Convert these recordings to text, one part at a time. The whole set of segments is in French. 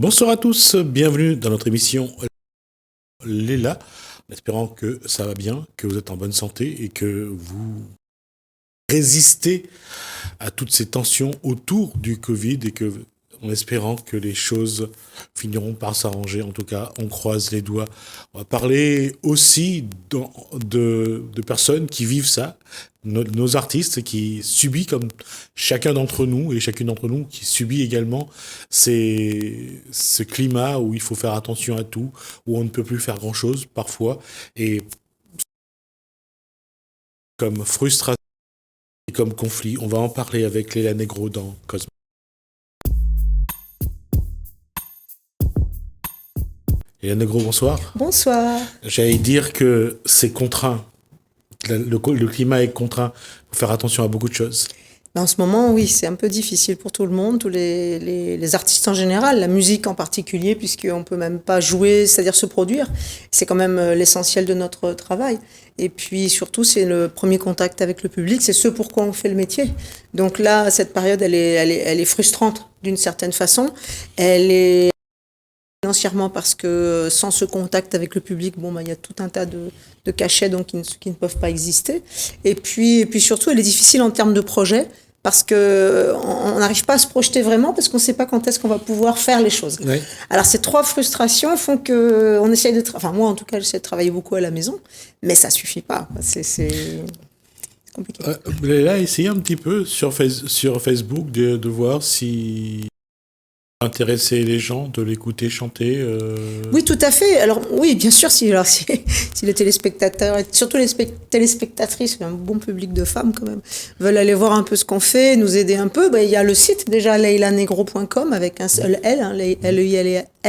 Bonsoir à tous, bienvenue dans notre émission Léla, en espérant que ça va bien, que vous êtes en bonne santé et que vous résistez à toutes ces tensions autour du Covid et que, en espérant que les choses finiront par s'arranger. En tout cas, on croise les doigts. On va parler aussi de personnes qui vivent ça, nos artistes qui subissent, comme chacun d'entre nous et chacune d'entre nous, qui subit également ce climat où il faut faire attention à tout, où on ne peut plus faire grand-chose parfois, et comme frustration et comme conflit. On va en parler avec Léla Negro dans Cosmo. Léla Negro, bonsoir. Bonsoir. J'allais dire que c'est contraint. Le climat est contraint. Il faut faire attention à beaucoup de choses. En ce moment, oui, c'est un peu difficile pour tout le monde, tous les artistes en général, la musique en particulier, puisqu'on ne peut même pas jouer, c'est-à-dire se produire. C'est quand même l'essentiel de notre travail. Et puis surtout, c'est le premier contact avec le public, c'est ce pourquoi on fait le métier. Donc là, cette période, elle est frustrante d'une certaine façon. Elle est financièrement parce que sans ce contact avec le public, il y a tout un tas de cachets donc qui ne peuvent pas exister. Et puis surtout, elle est difficile en termes de projet parce que on n'arrive pas à se projeter vraiment parce qu'on ne sait pas quand est-ce qu'on va pouvoir faire les choses. Oui. Alors ces trois frustrations font que on essaye moi en tout cas, j'essaie de travailler beaucoup à la maison, mais ça suffit pas. C'est compliqué. Là, essayez un petit peu sur Facebook de voir si intéresser les gens, de l'écouter chanter. Oui, tout à fait. Alors oui, bien sûr, si les téléspectateurs, et surtout les téléspectatrices, un bon public de femmes quand même, veulent aller voir un peu ce qu'on fait, nous aider un peu, il y a le site déjà leilanegro.com avec un seul L, L-E-I-L-A,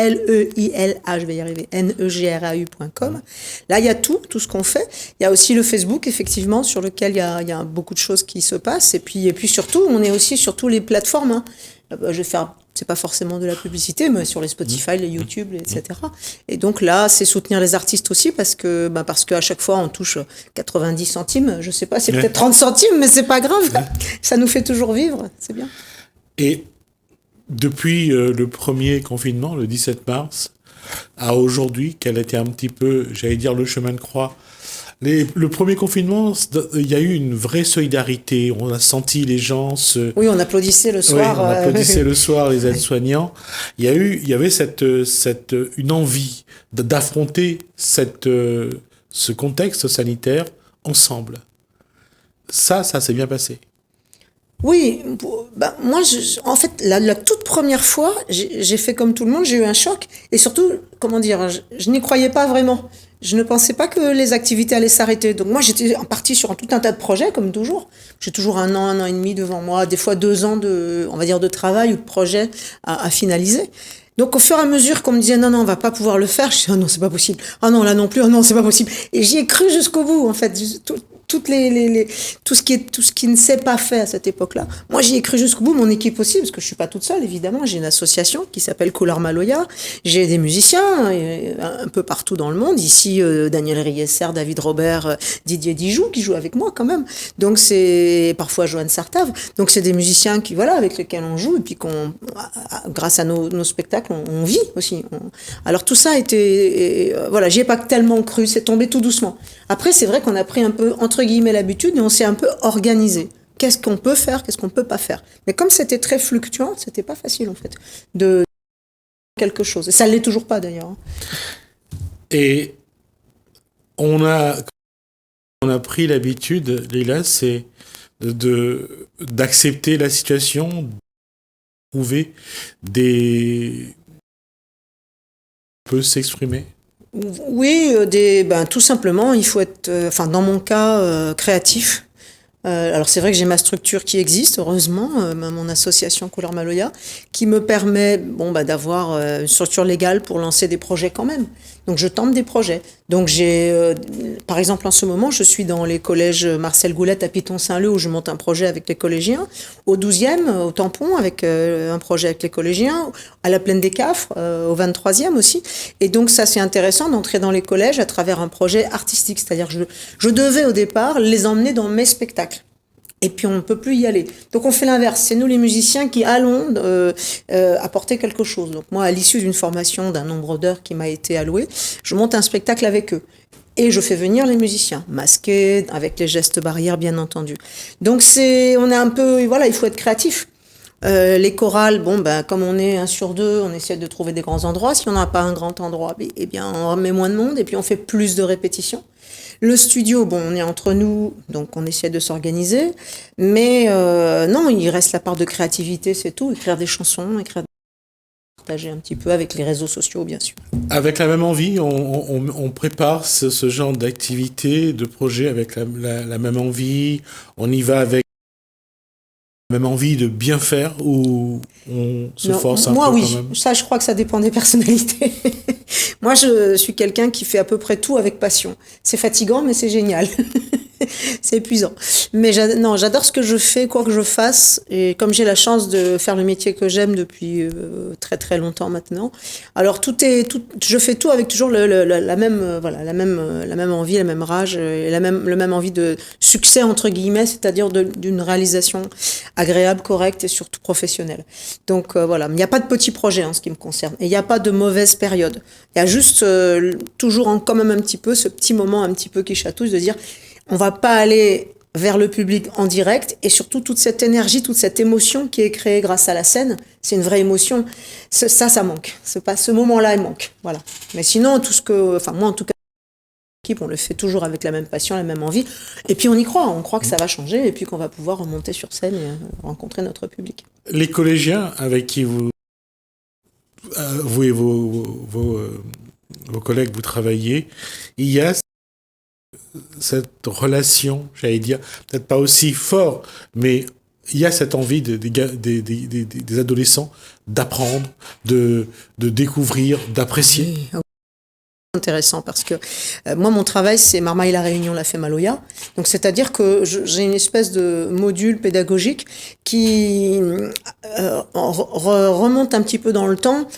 je vais y arriver, Negrau.com. Là, il y a tout ce qu'on fait. Il y a aussi le Facebook, effectivement, sur lequel il y a beaucoup de choses qui se passent. Et puis surtout, on est aussi sur toutes les plateformes. Hein. Je vais faire, c'est pas forcément de la publicité, mais sur les Spotify, les YouTube, etc. Et donc là, c'est soutenir les artistes aussi parce qu'à chaque fois, on touche 90 centimes. Je sais pas, c'est peut-être 30 centimes, mais c'est pas grave. Ça nous fait toujours vivre. C'est bien. Et depuis le premier confinement, le 17 mars, à aujourd'hui, quel était un petit peu, j'allais dire, le chemin de croix? Le premier confinement, il y a eu une vraie solidarité. On a senti les gens Oui, on applaudissait le soir. Oui, on applaudissait le soir les aides-soignants. Il y avait une envie d'affronter ce contexte sanitaire ensemble. Ça s'est bien passé. Oui, moi, en fait, la toute première fois, j'ai fait comme tout le monde, j'ai eu un choc. Et surtout, je n'y croyais pas vraiment. Je ne pensais pas que les activités allaient s'arrêter. Donc moi, j'étais partie sur tout un tas de projets, comme toujours. J'ai toujours un an et demi devant moi, des fois 2 ans de travail ou de projets à finaliser. Donc au fur et à mesure qu'on me disait non, on va pas pouvoir le faire, je disais non, c'est pas possible. Ah non, là non plus, non, c'est pas possible. Et j'y ai cru jusqu'au bout, en fait. Tout ce qui ne s'est pas fait à cette époque-là. Moi, j'y ai cru jusqu'au bout, mon équipe aussi, parce que je suis pas toute seule, évidemment. J'ai une association qui s'appelle Couleur Maloya. J'ai des musiciens un peu partout dans le monde. Ici, Daniel Riesser, David Robert, Didier Dijoux, qui jouent avec moi quand même. Donc c'est parfois Joanne Sartave. Donc c'est des musiciens avec lesquels on joue et puis grâce à nos spectacles, on vit aussi. Alors tout ça a été, j'y ai pas tellement cru. C'est tombé tout doucement. Après, c'est vrai qu'on a pris un peu entre guillemets l'habitude et on s'est un peu organisé. Qu'est-ce qu'on peut faire, qu'est-ce qu'on peut pas faire. Mais comme c'était très fluctuant, c'était pas facile en fait de quelque chose. Et ça l'est toujours pas d'ailleurs. Et on a pris l'habitude, Léla, c'est d'accepter la situation, trouver peut s'exprimer. Oui, tout simplement, il faut être, dans mon cas, créatif. Alors c'est vrai que j'ai ma structure qui existe, heureusement, mon association Couleur Maloya, qui me permet d'avoir une structure légale pour lancer des projets quand même. Donc je tente des projets. Donc par exemple en ce moment, je suis dans les collèges Marcel Goulette à Piton-Saint-Leu où je monte un projet avec les collégiens, au 12e, au Tampon avec un projet avec les collégiens, à la Plaine des Cafres, au 23e aussi. Et donc ça c'est intéressant d'entrer dans les collèges à travers un projet artistique, c'est-à-dire je devais au départ les emmener dans mes spectacles. et puis on ne peut plus y aller. Donc on fait l'inverse, c'est nous les musiciens qui allons apporter quelque chose. Donc moi, à l'issue d'une formation d'un nombre d'heures qui m'a été alloué, je monte un spectacle avec eux. Et je fais venir les musiciens, masqués, avec les gestes barrières, bien entendu. Donc on est un peu, voilà, il faut être créatif. Les chorales, comme on est 1 sur 2, on essaie de trouver des grands endroits. Si on n'a pas un grand endroit, eh bien, on met moins de monde et puis on fait plus de répétitions. Le studio, on est entre nous, donc on essaie de s'organiser. Mais non, il reste la part de créativité, c'est tout. Écrire des chansons, partager un petit peu avec les réseaux sociaux, bien sûr. Avec la même envie, on prépare ce genre d'activité, de projet avec la même envie. On y va avec la même envie de bien faire ou on se force un peu quand même? Moi, oui. Ça, je crois que ça dépend des personnalités. Moi, je suis quelqu'un qui fait à peu près tout avec passion. C'est fatigant, mais c'est génial. C'est épuisant. Mais j'adore ce que je fais, quoi que je fasse. Et comme j'ai la chance de faire le métier que j'aime depuis très très longtemps maintenant, alors je fais tout avec toujours la même envie, la même rage, et le même envie de succès entre guillemets, c'est-à-dire d'une réalisation agréable, correcte et surtout professionnelle. Donc voilà, il n'y a pas de petits projets en ce qui me concerne. Et il n'y a pas de mauvaise période. Il y a juste toujours quand même un petit peu ce petit moment un petit peu qui chatouille de dire on va pas aller vers le public en direct et surtout toute cette énergie, toute cette émotion qui est créée grâce à la scène, c'est une vraie émotion. Ça manque. Ce moment-là, il manque. Voilà. Mais sinon, moi en tout cas, l'équipe, on le fait toujours avec la même passion, la même envie. Et puis on y croit. On croit que ça va changer et puis qu'on va pouvoir remonter sur scène et rencontrer notre public. Les collégiens avec qui vous et vos collègues, vous travaillez, il y a cette relation, j'allais dire, peut-être pas aussi fort, mais il y a cette envie des adolescents d'apprendre, de découvrir, d'apprécier. Oui. Intéressant parce que moi mon travail c'est Marmaille la Réunion la Fée-Maloya, donc c'est-à-dire que j'ai une espèce de module pédagogique qui remonte un petit peu dans le temps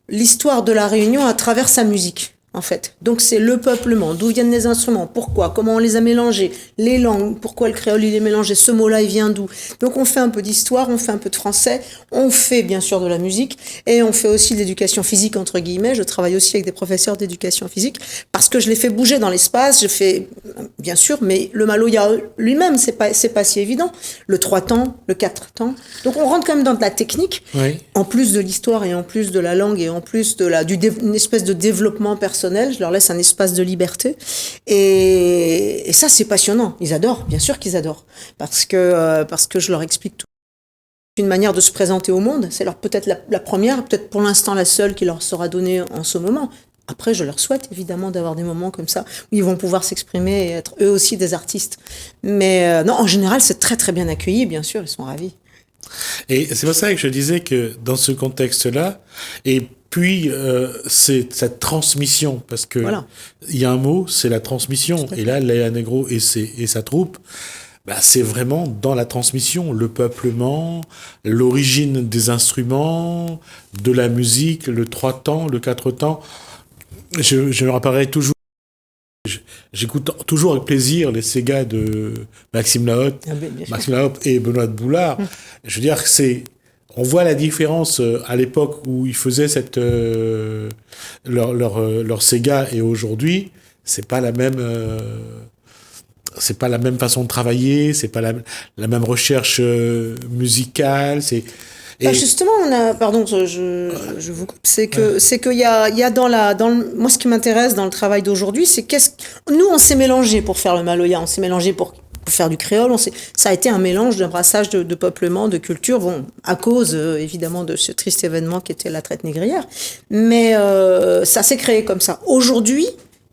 l'histoire de la Réunion à travers sa musique. En fait. Donc c'est le peuplement, d'où viennent les instruments, pourquoi, comment on les a mélangés, les langues, pourquoi le créole il est mélangé, ce mot-là il vient d'où. Donc on fait un peu d'histoire, on fait un peu de français, on fait bien sûr de la musique et on fait aussi de l'éducation physique entre guillemets. Je travaille aussi avec des professeurs d'éducation physique parce que je les fais bouger dans l'espace, je fais bien sûr, mais le Maloya lui-même c'est pas si évident. Le 3 temps, le 4 temps. Donc on rentre quand même dans de la technique, oui. En plus de l'histoire et en plus de la langue et en plus d'une espèce de développement personnel. Je leur laisse un espace de liberté et ça c'est passionnant. Ils adorent, bien sûr qu'ils adorent, parce que je leur explique tout. Une manière de se présenter au monde, c'est peut-être la première, peut-être pour l'instant la seule qui leur sera donnée en ce moment. Après, je leur souhaite évidemment d'avoir des moments comme ça où ils vont pouvoir s'exprimer et être eux aussi des artistes. Mais non, en général, c'est très très bien accueilli, bien sûr, ils sont ravis. Et c'est pour ça que je disais que dans ce contexte-là, et puis c'est cette transmission, parce que il y a un mot, c'est la transmission. Et là, Leila Negro et sa troupe, c'est vraiment dans la transmission, le peuplement, l'origine des instruments, de la musique, le 3 temps, le 4 temps. Je me rappellerai toujours. J'écoute toujours avec plaisir les Sega de Maxime Lahotte, et Benoît de Boulard. Je veux dire que on voit la différence à l'époque où ils faisaient leur Sega et aujourd'hui, c'est pas la même façon de travailler, c'est pas la même recherche musicale, justement, pardon, je vous coupe, c'est qu'il y a moi ce qui m'intéresse dans le travail d'aujourd'hui, c'est nous on s'est mélangé pour faire le Maloya, on s'est mélangé pour faire du créole, ça a été un mélange d'un brassage de peuplement, de culture, à cause évidemment de ce triste événement qui était la traite négrière, mais ça s'est créé comme ça. Aujourd'hui,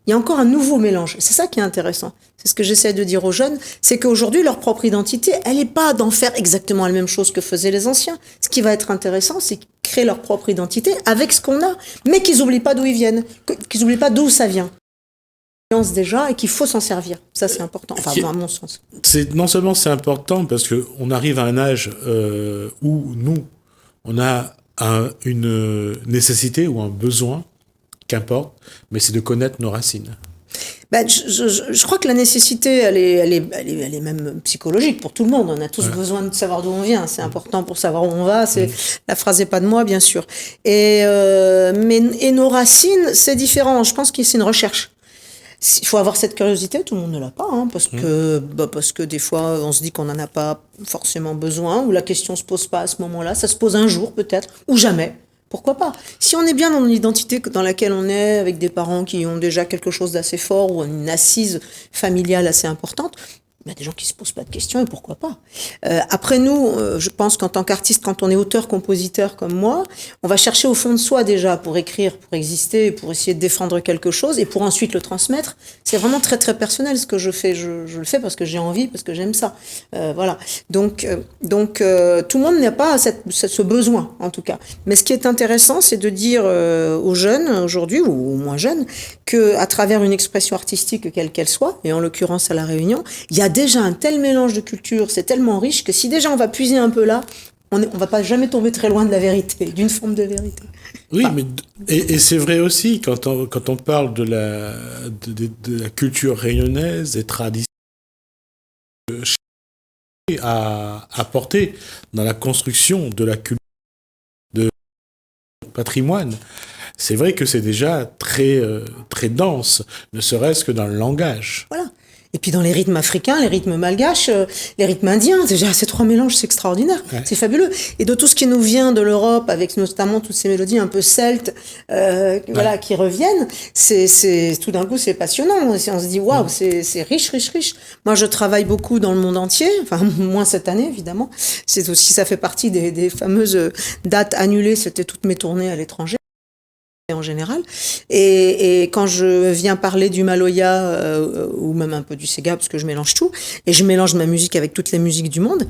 il y a encore un nouveau mélange. C'est ça qui est intéressant. C'est ce que j'essaie de dire aux jeunes, c'est qu'aujourd'hui, leur propre identité, elle n'est pas d'en faire exactement la même chose que faisaient les anciens. Ce qui va être intéressant, c'est qu'ils créent leur propre identité avec ce qu'on a, mais qu'ils n'oublient pas d'où ils viennent, qu'ils n'oublient pas d'où ça vient. Déjà et qu'il faut s'en servir. Ça, c'est important, à mon sens. Non seulement c'est important, parce qu'on arrive à un âge où nous, on a une nécessité ou un besoin, qu'importe, mais c'est de connaître nos racines. Ben, je crois que la nécessité, elle est même psychologique pour tout le monde. On a tous besoin de savoir d'où on vient. C'est important pour savoir où on va. La phrase est pas de moi, bien sûr. Et nos racines, c'est différent. Je pense que c'est une recherche. Il faut avoir cette curiosité, tout le monde ne l'a pas, hein, parce que des fois on se dit qu'on n'en a pas forcément besoin, ou la question se pose pas à ce moment-là, ça se pose un jour peut-être, ou jamais. Pourquoi pas? Si on est bien dans l'identité dans laquelle on est, avec des parents qui ont déjà quelque chose d'assez fort, ou une assise familiale assez importante, il y a des gens qui se posent pas de questions, et pourquoi pas. Après nous, je pense qu'en tant qu'artiste, quand on est auteur-compositeur comme moi, on va chercher au fond de soi déjà pour écrire, pour exister, pour essayer de défendre quelque chose, et pour ensuite le transmettre. C'est vraiment très très personnel ce que je fais. Je le fais parce que j'ai envie, parce que j'aime ça. Voilà. Donc, tout le monde n'a pas ce besoin, en tout cas. Mais ce qui est intéressant, c'est de dire aux jeunes aujourd'hui, ou aux moins jeunes, que à travers une expression artistique quelle qu'elle soit, et en l'occurrence à La Réunion, il y a déjà un tel mélange de cultures, c'est tellement riche que si déjà on va puiser un peu là, on va pas jamais tomber très loin de la vérité, d'une forme de vérité. Oui, mais et c'est vrai aussi quand on parle de la culture réunionnaise, des traditions à apporter dans la construction de la culture de patrimoine. C'est vrai que c'est déjà très très dense, ne serait-ce que dans le langage. Voilà. Et puis dans les rythmes africains, les rythmes malgaches, les rythmes indiens, déjà ces trois mélanges, c'est extraordinaire, c'est fabuleux. Et de tout ce qui nous vient de l'Europe, avec notamment toutes ces mélodies un peu celtes, voilà, qui reviennent, c'est tout d'un coup c'est passionnant. On se dit waouh, c'est riche, riche, riche. Moi, je travaille beaucoup dans le monde entier, enfin moins cette année évidemment. C'est aussi, ça fait partie des fameuses dates annulées. C'était toutes mes tournées à l'étranger. En général, et quand je viens parler du maloya ou même un peu du sega, parce que je mélange tout, et je mélange ma musique avec toutes les musiques du monde,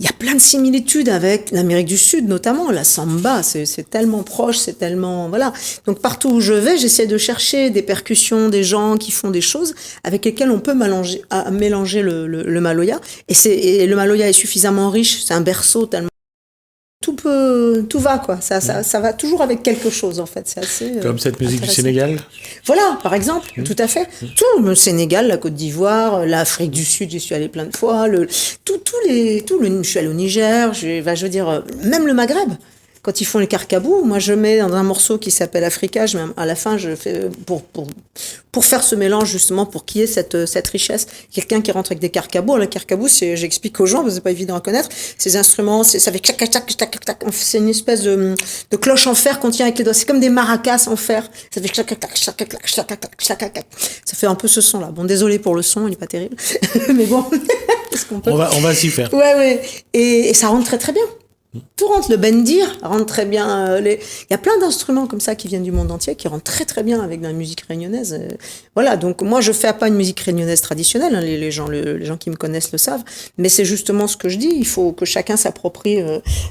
il y a plein de similitudes avec l'Amérique du Sud, notamment la samba, c'est tellement proche, c'est tellement, voilà. Donc partout où je vais, j'essaie de chercher des percussions, des gens qui font des choses avec lesquelles on peut mélanger le maloya, et le maloya est suffisamment riche, c'est un berceau tellement tout va, quoi. Ça va toujours avec quelque chose, en fait. C'est assez. Comme cette musique du Sénégal. Voilà, par exemple, tout à fait. Tout le Sénégal, la Côte d'Ivoire, l'Afrique du Sud, j'y suis allée plein de fois. Je suis allée au Niger, je veux dire, même le Maghreb. Quand ils font les carcabous, moi je mets dans un morceau qui s'appelle Africa, à la fin je fais pour faire ce mélange justement, pour qu'il y ait cette richesse. Quelqu'un qui rentre avec des carcabous, le carcabou, j'explique aux gens, parce que c'est pas évident à connaître, ces instruments, ça fait clac clac clac clac clac, c'est une espèce de cloche en fer qu'on tient avec les doigts, c'est comme des maracas en fer, ça fait clac clac clac clac clac clac clac clac clac, ça fait un peu ce son là. Bon, désolé pour le son, il est pas terrible, mais bon, est-ce qu'on peut... on va s'y faire. Ouais, et ça rentre très très bien. Tout rentre, le bendir rentre très bien. Il y a plein d'instruments comme ça qui viennent du monde entier, qui rentrent très très bien avec la musique réunionnaise. Voilà, donc moi je fais pas une musique réunionnaise traditionnelle, hein, les gens qui me connaissent le savent, mais c'est justement ce que je dis, il faut que chacun s'approprie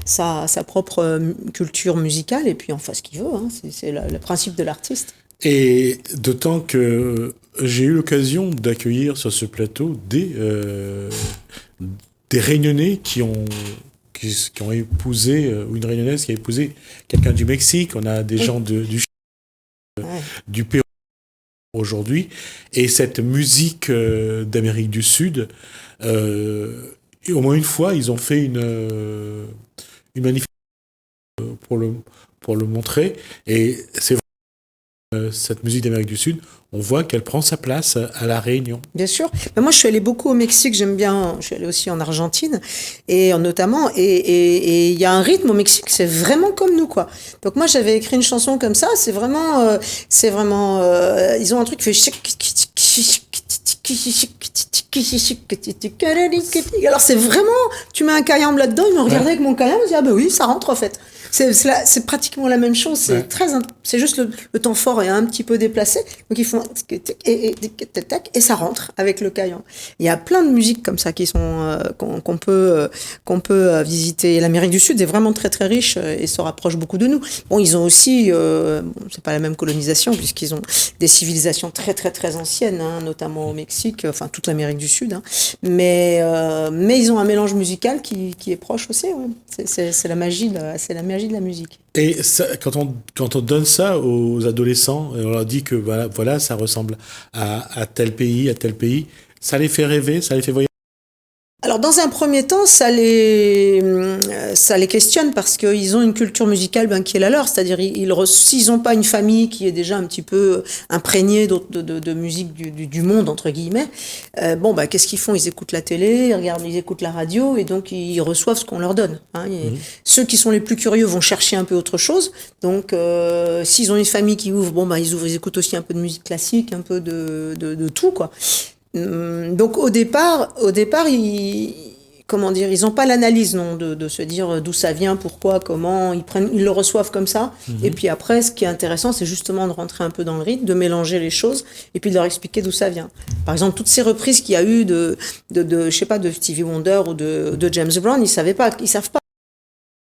sa propre culture musicale et puis en fasse ce qu'il veut, hein. C'est le principe de l'artiste. Et d'autant que j'ai eu l'occasion d'accueillir sur ce plateau des Réunionnais qui ont épousé, ou une Réunionnaise qui a épousé quelqu'un du Mexique. On a des gens du Pérou aujourd'hui. Et cette musique d'Amérique du Sud, au moins une fois, ils ont fait une manifestation pour le montrer. Et c'est vrai, cette musique d'Amérique du Sud, on voit qu'elle prend sa place à La Réunion. Bien sûr. Mais moi, je suis allée beaucoup au Mexique. J'aime bien. Je suis allée aussi en Argentine, et notamment. Et il y a un rythme au Mexique. C'est vraiment comme nous, quoi. Donc moi, j'avais écrit une chanson comme ça. C'est vraiment. Ils ont un truc qui fait. Alors c'est vraiment. Tu mets un cayenne là-dedans. Ils me regardaient avec mon cayenne. Ils me disaient, ah ben oui, ça rentre en fait. C'est pratiquement la même chose. C'est juste le temps fort est un petit peu déplacé. Donc ils font et ça rentre avec le caillan. Il y a plein de musiques comme ça qui sont qu'on peut visiter. L'Amérique du Sud est vraiment très très riche et se rapproche beaucoup de nous. Bon, ils ont aussi c'est pas la même colonisation puisqu'ils ont des civilisations très très très anciennes, hein, notamment au Mexique. classique, enfin toute l'Amérique du Sud, hein. Mais ils ont un mélange musical qui est proche aussi. Ouais. C'est la magie c'est la magie de la musique. Et ça, quand on donne ça aux adolescents, et on leur dit que voilà, ça ressemble à tel pays, ça les fait rêver, ça les fait voyager. Alors dans un premier temps, ça les questionne parce qu'ils ont une culture musicale qui est la leur, c'est-à-dire s'ils n'ont pas une famille qui est déjà un petit peu imprégnée de musique du monde entre guillemets, qu'est-ce qu'ils font? Ils écoutent la télé, ils écoutent la radio et donc ils reçoivent ce qu'on leur donne. Hein. Ceux qui sont les plus curieux vont chercher un peu autre chose. Donc s'ils ont une famille qui ouvre, ils écoutent aussi un peu de musique classique, un peu de tout quoi. Donc au départ, ils n'ont pas l'analyse de se dire d'où ça vient, pourquoi, comment, ils le reçoivent comme ça. Et puis après, ce qui est intéressant, c'est justement de rentrer un peu dans le rythme, de mélanger les choses et puis de leur expliquer d'où ça vient. Par exemple, toutes ces reprises qu'il y a eu de Stevie Wonder ou de James Brown, ils savent pas.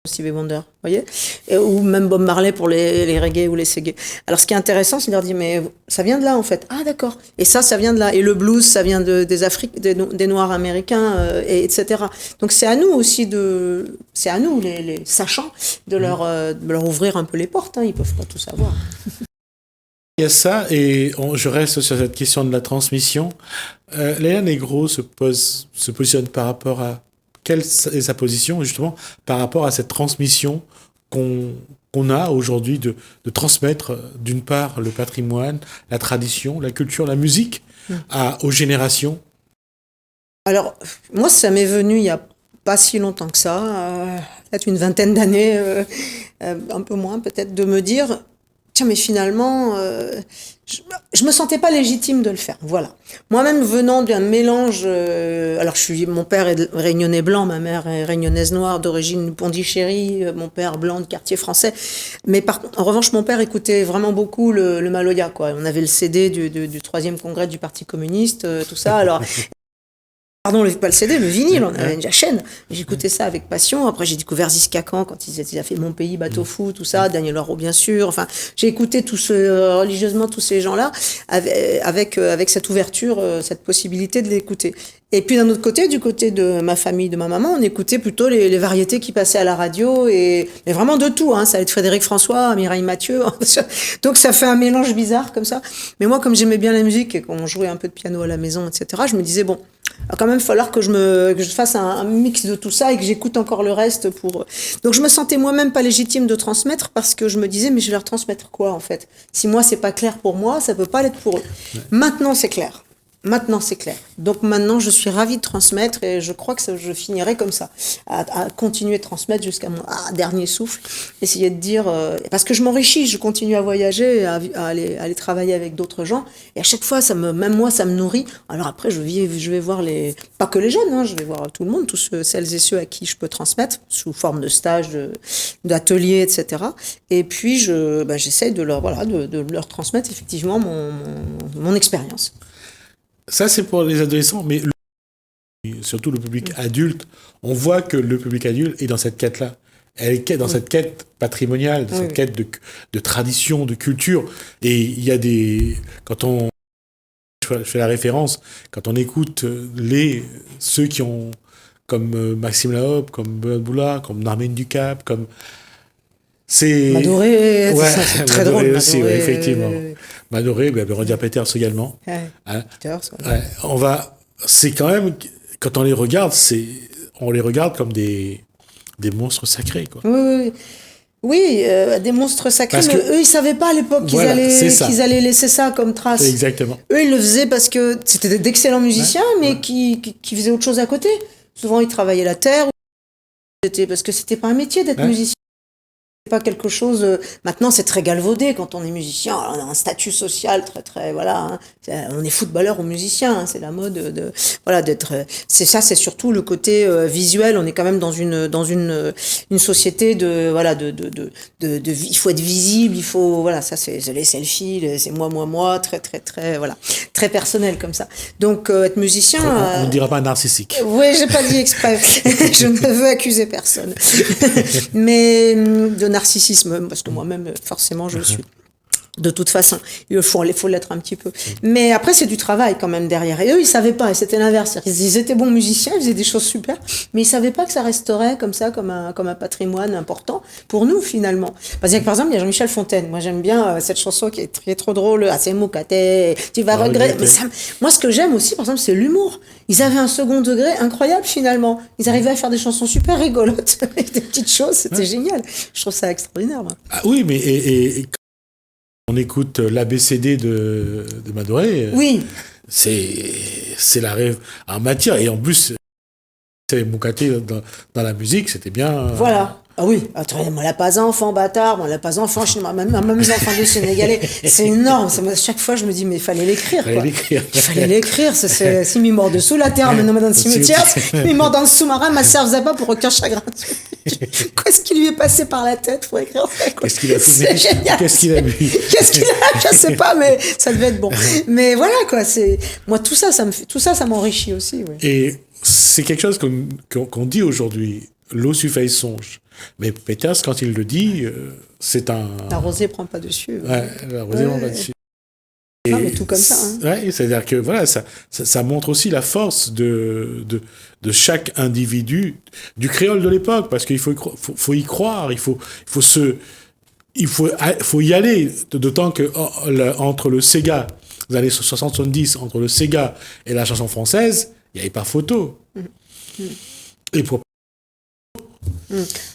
Stevie Wonder, vous voyez, ou même Bob Marley pour les reggae ou les segué. Alors ce qui est intéressant, c'est de leur dire mais ça vient de là en fait. Ah d'accord. Et ça vient de là. Et le blues, ça vient des Noirs américains, etc. Donc c'est à nous aussi c'est à nous les sachants de leur ouvrir un peu les portes. Hein. Ils peuvent pas tout savoir. Il y a ça et je reste sur cette question de la transmission. Leila Negro se positionne par rapport à quelle est sa position justement par rapport à cette transmission qu'on a aujourd'hui de transmettre d'une part le patrimoine, la tradition, la culture, la musique aux générations? Alors moi ça m'est venu il y a pas si longtemps que ça, peut-être une vingtaine d'années, un peu moins peut-être, de me dire tiens mais finalement je me sentais pas légitime de le faire. Voilà. Moi-même venant d'un mélange, alors mon père est réunionnais blanc, ma mère est réunionnaise noire d'origine Pondichéry, mon père blanc de quartier français. Mais en revanche, mon père écoutait vraiment beaucoup le Maloya, quoi. On avait le CD du 3e congrès du Parti communiste, tout ça. Alors. Pardon, pas le CD, le vinyle, on avait la chaîne. J'écoutais ça avec passion. Après, j'ai découvert Ziskakan quand il a fait Mon Pays, Bateau Fou, tout ça, Daniel Leroux, bien sûr. Enfin, j'ai écouté religieusement tous ces gens-là avec cette ouverture, cette possibilité de l'écouter. Et puis d'un autre côté, du côté de ma famille, de ma maman, on écoutait plutôt les variétés qui passaient à la radio mais vraiment de tout, hein. Ça allait de Frédéric François, Mireille Mathieu. Donc ça fait un mélange bizarre comme ça. Mais moi, comme j'aimais bien la musique et qu'on jouait un peu de piano à la maison, etc., je me disais bon, il va quand même falloir que je fasse un mix de tout ça et que j'écoute encore le reste pour. Donc je me sentais moi-même pas légitime de transmettre parce que je me disais mais je vais leur transmettre quoi en fait? Si moi c'est pas clair pour moi, ça peut pas l'être pour eux. Ouais. Maintenant c'est clair. Donc maintenant, je suis ravie de transmettre et je crois que je finirai comme ça, à continuer de transmettre jusqu'à mon dernier souffle. Essayer de dire, parce que je m'enrichis, je continue à voyager, à aller travailler avec d'autres gens. Et à chaque fois, même moi, ça me nourrit. Alors après, je vais voir pas que les jeunes, hein, je vais voir tout le monde, celles et ceux à qui je peux transmettre, sous forme de stage, d'atelier, etc. Et puis, j'essaye de leur transmettre effectivement mon expérience. Ça, c'est pour les adolescents, mais surtout le public adulte, on voit que le public adulte est dans cette quête-là. Elle est dans cette quête patrimoniale, cette quête de tradition, de culture. Et il y a je fais la référence, quand on écoute ceux qui ont, comme Maxime Lahope, comme Benoît Boula, comme Narmène Ducap, comme... Madoré, c'est très drôle. Madoré aussi, ouais, effectivement. Madoré, Roger Peters également. Ouais, hein. Peters, c'est quand même, quand on les regarde, on les regarde comme des monstres sacrés, quoi. Oui, des monstres sacrés, mais eux, ils savaient pas à l'époque qu'ils allaient laisser ça comme trace. Exactement. Eux, ils le faisaient parce que c'était d'excellents musiciens, mais qui faisaient autre chose à côté. Souvent, ils travaillaient la terre, parce que c'était pas un métier d'être musicien. Pas quelque chose. Maintenant, c'est très galvaudé quand on est musicien. Alors, on a un statut social très très voilà. Hein, on est footballeur ou musicien. Hein, c'est la mode d'être. C'est ça. C'est surtout le côté visuel. On est quand même dans une société il faut être visible. Il faut ça. C'est les selfies. C'est moi. Très très très très personnel comme ça. Donc être musicien. On ne dira pas narcissique. Oui, j'ai pas dit exprès. Je ne veux accuser personne. Mais de narcissisme, parce que moi-même, forcément, je le suis. De toute façon, il faut l'être un petit peu. Mais après, c'est du travail quand même derrière. Et eux, ils savaient pas, et c'était l'inverse. Ils étaient bons musiciens, ils faisaient des choses super, mais ils savaient pas que ça resterait comme ça, comme un patrimoine important pour nous, finalement. Parce que, par exemple, il y a Jean-Michel Fontaine. Moi, j'aime bien cette chanson qui est trop drôle. Ah, c'est Moukaté, tu vas regretter. Mais moi, ce que j'aime aussi, par exemple, c'est l'humour. Ils avaient un second degré incroyable, finalement. Ils arrivaient à faire des chansons super rigolotes, avec des petites choses, c'était génial. Je trouve ça extraordinaire, moi. Ah oui, mais on écoute l'ABCD de Madoré. Oui. C'est la rêve en matière. Et en plus, c'est Moukaté dans la musique, c'était bien. Voilà. Ah oui, attendez, moi, la pas enfant, bâtard, moi, la pas enfant, même mes enfants de Sénégalais, c'est énorme. Chaque fois, je me dis, mais il fallait l'écrire, quoi. Il fallait l'écrire. Si m'est mort dessous la terre, maintenant, dans le cimetière, m'est mort dans le sous-marin, ma sœur faisait pas pour aucun chagrin. Qu'est-ce qui lui est passé par la tête pour écrire ça, quoi? Qu'est-ce qu'il a fumé? Qu'est-ce qu'il a bu? Je sais pas, mais ça devait être bon. Mais voilà, quoi, moi, tout ça m'enrichit aussi, oui. Et c'est quelque chose qu'on dit aujourd'hui. L'eau suffit songe. Mais Peters, quand il le dit, c'est un... La rosée prend pas dessus. Ouais, la rosée prend pas dessus. Non, mais tout comme ça. Hein. Ouais, c'est-à-dire que voilà, ça montre aussi la force de chaque individu, du créole de l'époque, parce qu'il faut y croire, il faut y aller, d'autant que entre le Sega, les années 60-70, entre le Sega et la chanson française, il n'y avait pas photo. Et pour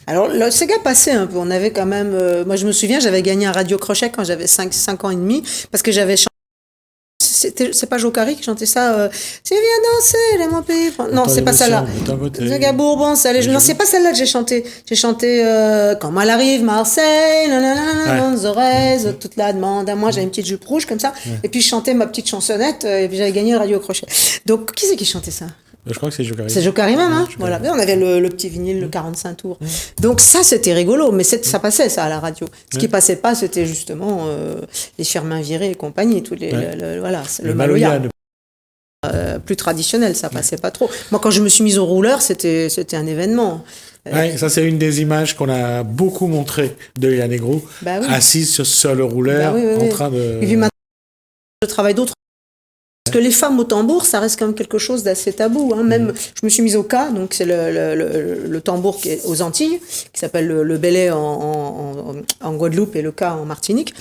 Alors, le Sega passait un peu. On avait quand même... moi, je me souviens, j'avais gagné un radio crochet quand j'avais 5 ans et demi, parce que j'avais chanté... C'est pas Jocari qui chantait ça. Tu viens danser, là, mon pays. Non, c'est pas celle-là. Sega Bourbon, non, c'est pas celle-là que j'ai chanté. J'ai chanté Quand elle arrive, Marseille, Zorez, toute la demande à moi. J'avais une petite jupe rouge comme ça. Et puis, je chantais ma petite chansonnette, et puis j'avais gagné le radio crochet. Donc, qui c'est qui chantait ça? Je crois que c'est Jocari. C'est Jocari même, hein. Voilà. On avait le petit vinyle, le 45 tours. Donc ça, c'était rigolo, mais ça passait, ça, à la radio. Ce qui passait pas, c'était justement les Firmin Viré et compagnie, tous les, voilà, le Maloya. Plus traditionnel, ça passait pas trop. Moi, quand je me suis mise au rouleur, c'était un événement. Ouais, ça, c'est une des images qu'on a beaucoup montrées de Léa Negro, assise sur le rouleur, en train de... Et puis maintenant, je travaille d'autres. Parce que les femmes au tambour, ça reste quand même quelque chose d'assez tabou. Hein. Même, je me suis mise au cas, donc c'est le tambour qui est aux Antilles, qui s'appelle le belay en Guadeloupe et le cas en Martinique.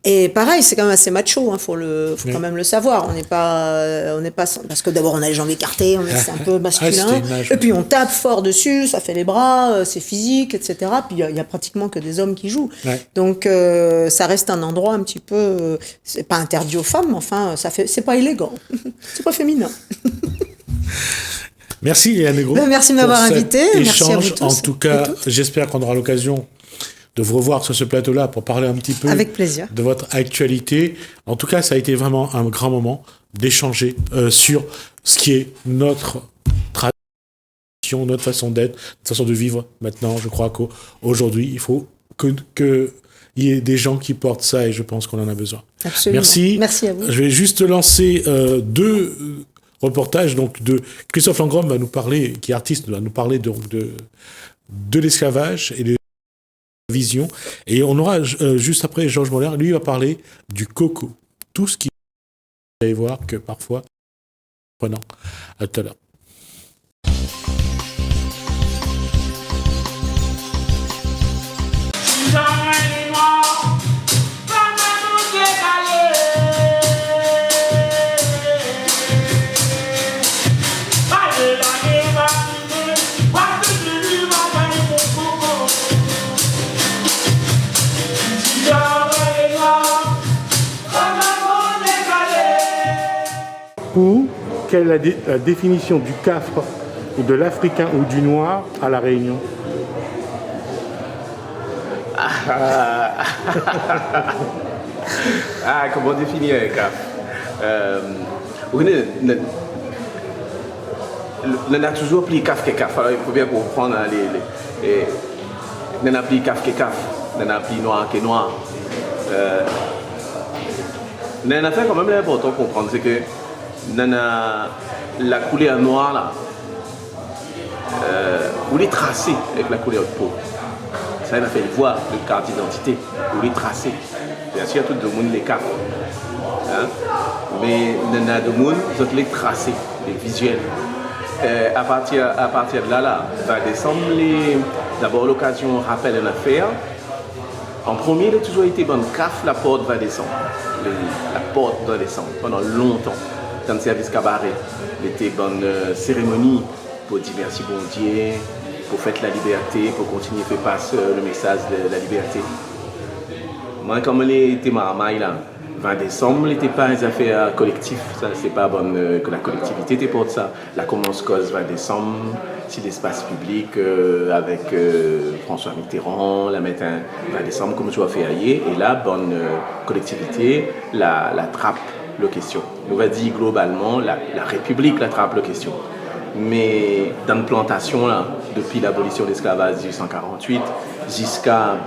Et pareil, c'est quand même assez macho, hein, faut quand même le savoir. On n'est pas, parce que d'abord on a les jambes écartées, c'est un peu masculin. Et puis on tape fort dessus, ça fait les bras, c'est physique, etc. Puis il y a pratiquement que des hommes qui jouent. Ouais. Donc ça reste un endroit un petit peu, c'est pas interdit aux femmes, mais enfin c'est pas élégant, c'est pas féminin. Merci Léa Negro. Merci de m'avoir invité. Merci à vous tous. En tout cas, j'espère qu'on aura l'occasion de vous revoir sur ce plateau-là pour parler un petit peu avec plaisir de votre actualité. En tout cas, ça a été vraiment un grand moment d'échanger sur ce qui est notre tradition, notre façon d'être, notre façon de vivre. Maintenant, je crois qu'aujourd'hui, il faut qu'il y ait des gens qui portent ça et je pense qu'on en a besoin. Absolument. Merci. Merci à vous. Je vais juste lancer deux reportages. Donc, de Christophe Langrom va nous parler, qui est artiste, va nous parler de l'esclavage et de vision. Et on aura juste après Georges Moller, lui va parler du coco. Tout ce qui... Vous allez voir que parfois... Prenant. À tout à l'heure. Ou quelle est la définition du cafre ou de l'africain ou du noir à La Réunion? Comment définir un cafre? On a toujours pris cafre que cafre. Alors il faut bien comprendre on a pris cafre que cafre, on a pris noir que noir. Mais une affaire quand même important de comprendre, c'est que la couleur noire là, vous les tracez avec la couleur de peau. Ça, on a fait voir le carte d'identité, vous les tracez. Bien sûr, tout le monde les CAF. Hein? Mais il y a de monde, ils ont les tracés, les visuels. À partir de là, 20 décembre, d'abord l'occasion rappelle une affaire. En premier, il a toujours été bonne CAF, la porte 20 décembre. La porte 20 décembre, pendant longtemps, dans le service cabaret. Il était bonne cérémonie pour dire merci bon Dieu, pour fêter la liberté, pour continuer à faire passer le message de la liberté. Moi, comme il était marmaille là, 20 décembre, il n'était pas une affaire collective. Ça, c'est pas bon que la collectivité était pour ça. La commence cause 20 décembre, c'est l'espace public avec François Mitterrand, la mettre 20 décembre, comme tu as fait ailleurs. Et là, bonne collectivité, la trappe le question. On va dire globalement, la République la trappe le question. Mais dans la plantation, là, depuis l'abolition de l'esclavage de 1848 jusqu'à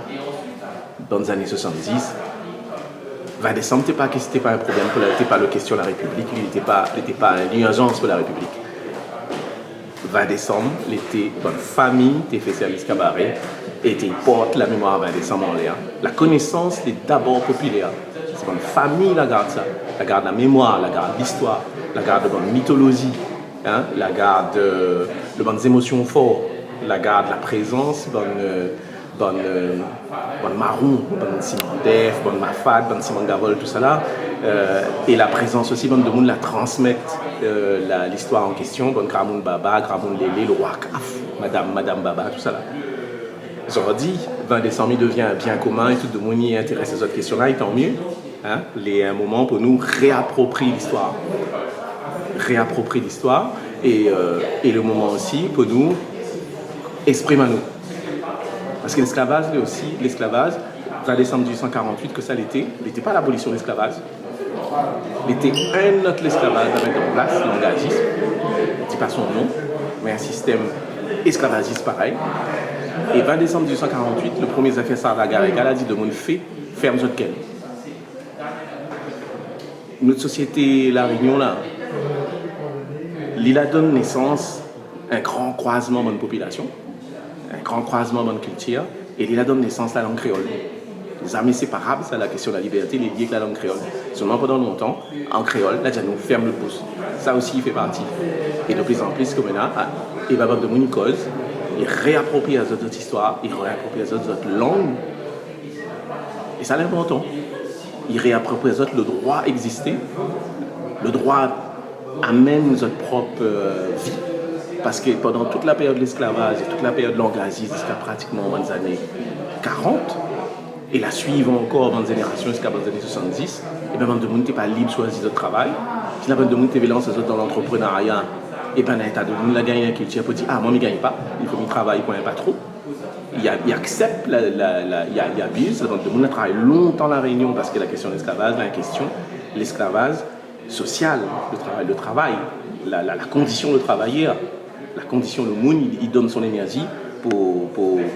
dans les années 70, 20 décembre, c'était pas un problème, c'était pas la question de la République, il n'était pas une urgence pour la République. 20 décembre, l'été, bonne famille, t'es fait service cabaret, et t'es porte la mémoire 20 décembre en l'air. La connaissance est d'abord populaire. C'est bonne famille, la garde ça. La garde la mémoire, la garde l'histoire, la garde de bonne mythologie, hein, la garde de bonnes émotions fortes, la garde la présence, bonne marron, bonne Simon Def, bonne Mafad, bonne Simon Gavol, tout ça là. Et la présence aussi, bonne de monde la transmettre l'histoire en question, bonne Gramoun Baba, Gramoun Lélé, le roi Kaf, Madame Baba, tout ça là. J'aurais dit, 20 décembre, il devient un bien commun et tout le monde y intéresse à ces autres questions-là, et tant mieux. Hein? Un moment pour nous réapproprier l'histoire. Et le moment aussi pour nous exprimer à nous. Parce que l'esclavage, 20 décembre 1848, que ça l'était, il n'était pas l'abolition de l'esclavage. Il était un autre esclavage à mettre en place, l'engagisme. Je ne dis pas son nom, mais un système esclavagiste pareil. Et 20 décembre 1848, le premier affaire Sardaga égal a dit de mon fait, ferme votre quai. Notre société, La Réunion, là, il a donné naissance à un grand croisement de la population, un grand croisement de la culture, et il a donné naissance à la langue créole. Les armées séparables, c'est la question de la liberté, il est lié avec la langue créole. Seulement pendant longtemps, en créole, là, nous ferme le pouce. Ça aussi, il fait partie. Et de plus en plus, comme on a, il va avoir de mon cause, il réapproprie à notre histoire, il réapproprie à notre langue. Et ça, c'est important. Il réapproprie à notre le droit d'exister. Le droit amène notre propre vie. Parce que pendant toute la période de l'esclavage et toute la période de l'engagisme jusqu'à pratiquement les années 40, et la suivant encore dans les générations jusqu'à les années 70, et bien, le monde n'était pas libre de choisir notre travail. Si la bande de monde était lancé dans l'entrepreneuriat, et bien, l'état de monde a gagné la culture pour dire ah, moi, je ne gagne pas, il faut que je travaille pour un pas trop. Il accepte, il abuse, la bande de monde a travaillé longtemps la Réunion parce que la question de l'esclavage, la question, l'esclavage social, le travail, la condition de travailler, la condition, le monde, il donne son énergie pour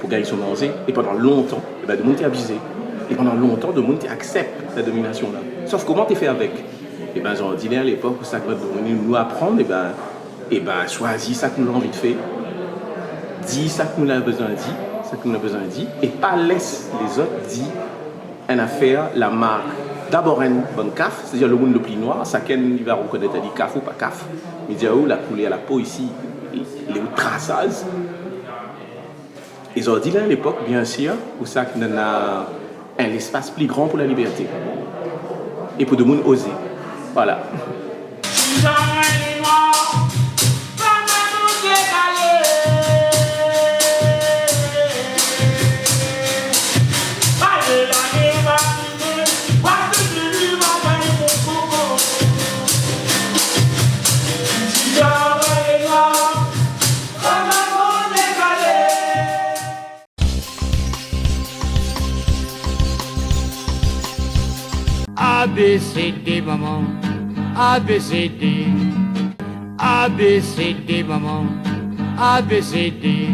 gagner son manger. Et pendant longtemps, le monde est abusé. Et pendant longtemps, le monde accepte cette domination-là. Sauf comment tu fais avec? Et bien, j'en disais à l'époque où ça va nous apprendre, et ben, choisis ça que nous avons envie de faire. Dis ça que nous avons besoin de dire, et pas laisse les autres dire une affaire, la marque. D'abord, une bonne CAF, c'est-à-dire le monde le plus noir, ça il va reconnaître, il dit CAF ou pas CAF. Il dit où la couleur à la peau ici, les traçages. Ils ont dit là à l'époque, bien sûr, où ça qu'on a un espace plus grand pour la liberté. Et pour le monde oser. Voilà. ABCD maman, ABCD, ABCD maman, ABCD,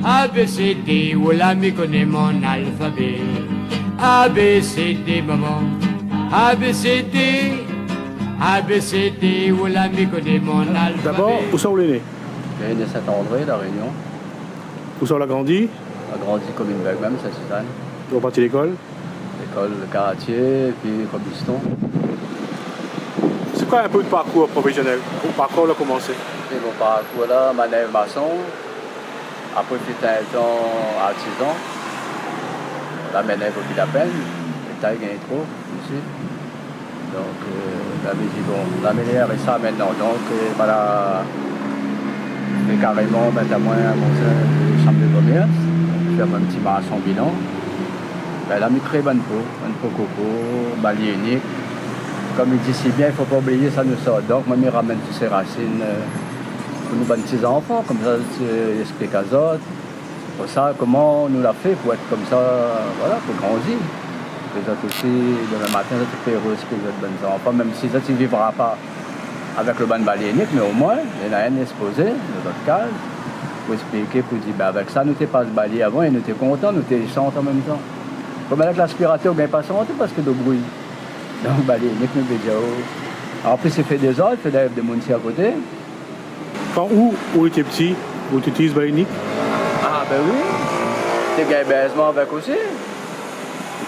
ABCD, voilà me connaît mon alphabet. ABCD maman, ABCD, ABCD, voilà me connaît mon alphabet. D'abord, où sont les nés? Il est né à Saint-André, La Réunion. Où sont la grandi? A grandi comme une vague même, Saint-Suzanne. Ils ont parti à l'école? l'école de quartier, puis Robiston. C'est quoi un peu de parcours professionnel? Votre parcours a commencé? Et mon parcours là, manœuvre maçon. Après, j'ai un temps artisan. La manœuvre vaut la peine. Les tailles gagnent trop aussi. Donc, la musique, bon, la meilleure est ça maintenant. Donc, voilà, je fais carrément mettre à moins à mon chambre de commerce. Je fais un petit maçon bilan. Ben, là, je crée bonne peau coco, balier unique. Comme il dit si bien, il ne faut pas oublier, ça nous sort. Donc, moi, je ramène toutes ces racines pour nos petits enfants. Comme ça, je explique à autres. Pour ça, comment on nous l'a fait pour être comme ça, voilà, pour grandir. Les autres aussi, demain matin, ça te fait heureux, que les autres bonnes enfants, même si ça, tu ne vivras pas avec le ban balier unique, mais au moins, il y en a un exposé, dans notre case, pour expliquer, pour dire, ben, avec ça, nous t'es pas ce balier avant et nous t'es content, nous t'es chanté en même temps. Comme avec l'aspirateur, on ne gagne pas santé parce que de bruit. Donc, le balier unique, nous déjà. En plus, il fait des autres, il fait des mounissi à côté. Quand où était petit, où tu utilises balier unique? Ah, ben oui. Tu gagnes baisement avec aussi.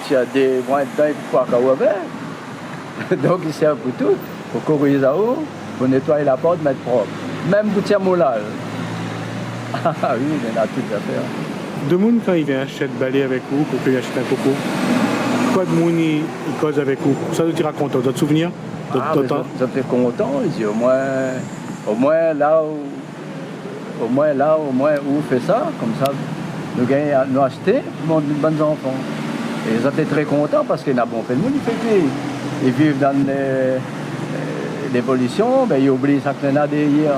Tu as des points dedans et pour quoi avec. Donc, il sert pour tout. Pour courir là haut, pour nettoyer la porte, mettre propre. Même pour tirer moulage. Ah oui, il y en a toutes affaires. De monde, quand il vient acheter le balai avec vous, quand il achète un coco, quoi de monde il cause avec vous? Ça te raconte d'autres souvenirs? Ça fait content, il dit au moins là où fait ça, comme ça, nous gagnons à nous acheter, nous de bons enfants. Et ils étaient très contents parce qu'il y a bon fait le monde, ils vivent dans l'évolution, ben ils oublient ça qu'il y en a d'hier.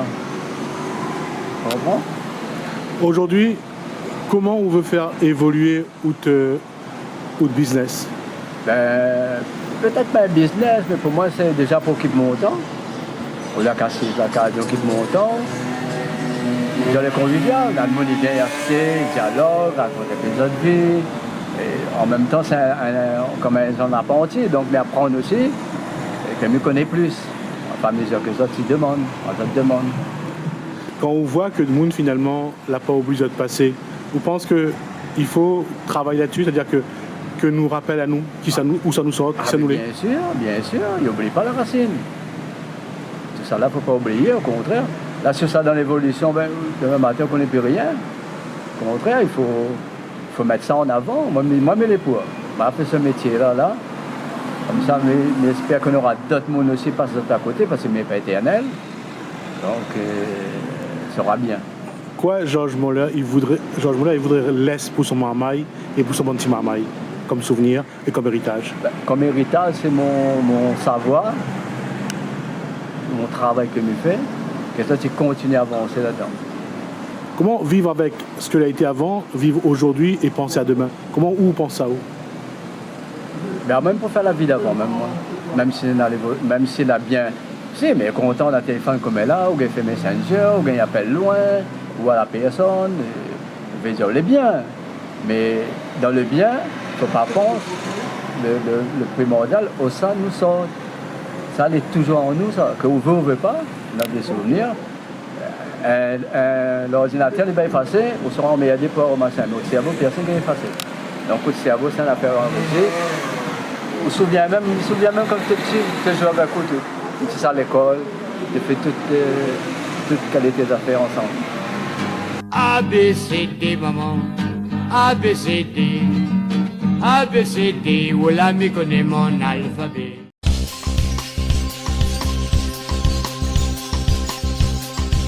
Tu comprends? Aujourd'hui, comment on veut faire évoluer le business? Ben, peut-être pas un business, mais pour moi, c'est déjà pour qu'il monte. On a cassé la case qui monte. Dans les conviviales, le monde vient acheter, dialogue, raconte un épisode de vie. Et en même temps, c'est comme un apprenti, donc mais apprendre aussi, et que mieux connaît plus. Enfin, mesure que les autres ils demandent, Quand on voit que le monde finalement l'a pas obligé de passer, vous pensez qu'il faut travailler là-dessus, c'est-à-dire que nous rappelle à nous, où ça nous sort, qui ça nous l'est? Bien sûr, il n'oublie pas la racine. Tout ça là, il ne faut pas oublier, au contraire. Là, sur ça, dans l'évolution, ben, demain matin, on ne connaît plus rien. Au contraire, il faut mettre ça en avant. Moi, je les poids. Je fait ce métier-là. Comme ça, j'espère qu'on aura d'autres mondes aussi passent à côté, parce que ce n'est pas éternel. Donc, ça sera bien. Quoi, Georges Moller, il voudrait laisser pour son marmaille et pour son bon petit marmaille, comme souvenir et comme héritage? Ben, comme héritage, c'est mon savoir, mon travail que je fais, et ça, tu continues à avancer là-dedans. Comment vivre avec ce que l'a été avant, vivre aujourd'hui et penser à demain? Comment où pense à où? Ben, même pour faire la vie d'avant, même moi. Même s'il a bien. Si, mais content d'un téléphone comme elle a, ou qu'il fait Messenger, ou qu'il appelle loin, ou à la personne. Je vais dire les biens. Mais dans le bien, il ne faut pas penser. Le primordial, au ça nous sort. Ça, elle est toujours en nous, ça. Que vous veut ou veut pas, on a des souvenirs. L'ordinateur n'est pas effacé, on sera en meilleur pour au machin. Mais au cerveau, personne n'est effacé. Donc, au cerveau, c'est une affaire enregistrée. Je me souviens même quand j'étais petit, je jouais avec vous tout. J'étais à l'école, j'ai fait toute qualité d'affaires ensemble. A, B, C, D, maman. A, B, C, D. A, B, C, D. Oula, mi connaît mon alphabet.